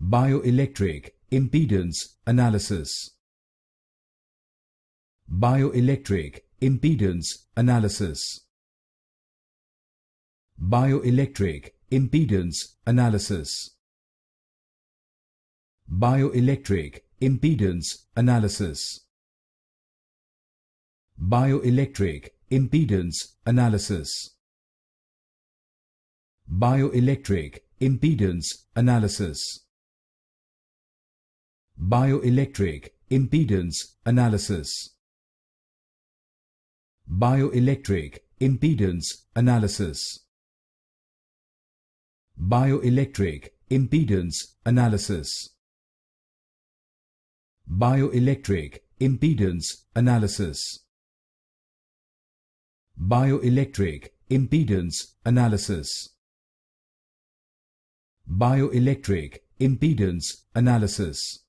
Bioelectric Impedance Analysis. Bioelectric Impedance Analysis. Bioelectric Impedance Analysis. Bioelectric Impedance Analysis. Bioelectric Impedance Analysis. Bioelectric Impedance Analysis. Bioelectric Impedance Analysis. Bioelectric Impedance Analysis. Bioelectric Impedance Analysis. Bioelectric Impedance Analysis. Bioelectric Impedance Analysis. Bioelectric Impedance Analysis.